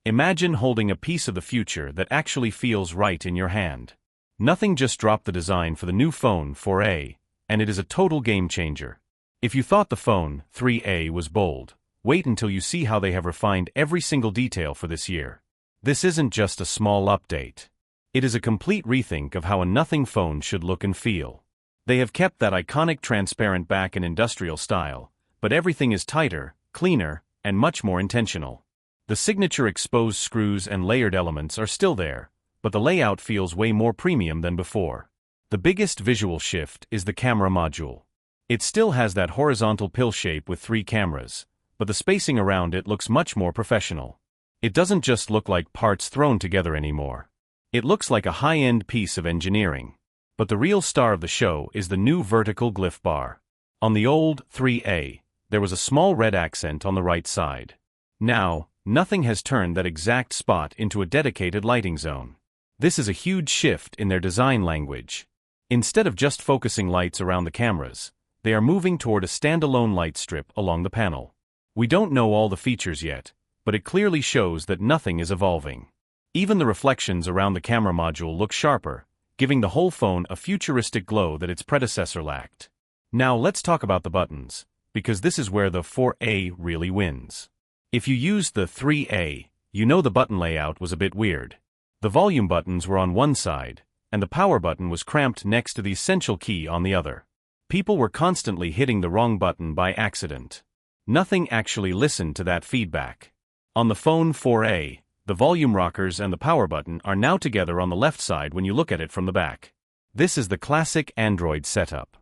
Imagine holding a piece of the future that actually feels right in your hand. Nothing just dropped the design for the new phone 4A, and it is a total game changer. If you thought the phone 3A was bold, wait until you see how they have refined every single detail for this year. This isn't just a small update. It is a complete rethink of how a nothing phone should look and feel. They have kept that iconic transparent back and industrial style, but everything is tighter, cleaner, and much more intentional. The signature exposed screws and layered elements are still there, but the layout feels way more premium than before. The biggest visual shift is the camera module. It still has that horizontal pill shape with 3 cameras, but the spacing around it looks much more professional. It doesn't just look like parts thrown together anymore. It looks like a high-end piece of engineering. But the real star of the show is the new vertical Glyph Bar. On the old 3A, there was a small red accent on the right side. Now, nothing has turned that exact spot into a dedicated lighting zone. This is a huge shift in their design language. Instead of just focusing lights around the cameras, they are moving toward a standalone light strip along the panel. We don't know all the features yet, but it clearly shows that nothing is evolving. Even the reflections around the camera module look sharper, giving the whole phone a futuristic glow that its predecessor lacked. Now let's talk about the buttons, because this is where the 4A really wins. If you used the 3A, you know the button layout was a bit weird. The volume buttons were on one side, and the power button was cramped next to the essential key on the other. People were constantly hitting the wrong button by accident. Nothing actually listened to that feedback. On the phone 4A, the volume rockers and the power button are now together on the left side when you look at it from the back. This is the classic Android setup.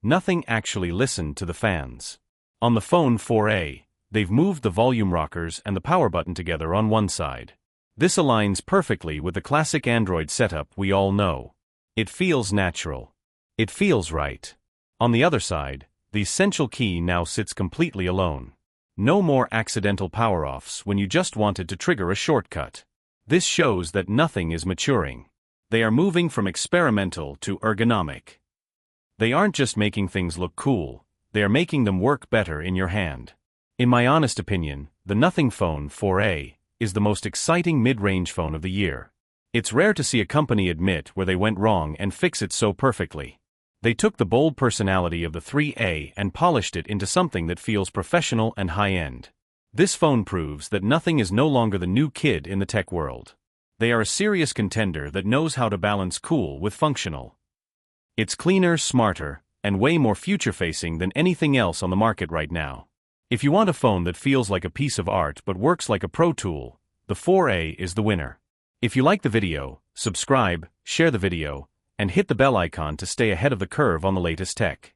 Nothing actually listened to the fans. On the phone 4A, they've moved the volume rockers and the power button together on one side. This aligns perfectly with the classic Android setup we all know. It feels natural. It feels right. On the other side, the essential key now sits completely alone. No more accidental power-offs when you just wanted to trigger a shortcut. This shows that nothing is maturing. They are moving from experimental to ergonomic. They aren't just making things look cool, they are making them work better in your hand. In my honest opinion, the Nothing Phone 4A is the most exciting mid-range phone of the year. It's rare to see a company admit where they went wrong and fix it so perfectly. They took the bold personality of the 3A and polished it into something that feels professional and high-end. This phone proves that Nothing is no longer the new kid in the tech world. They are a serious contender that knows how to balance cool with functional. It's cleaner, smarter, and way more future-facing than anything else on the market right now. If you want a phone that feels like a piece of art but works like a pro tool, the 4A is the winner. If you like the video, subscribe, share the video, and hit the bell icon to stay ahead of the curve on the latest tech.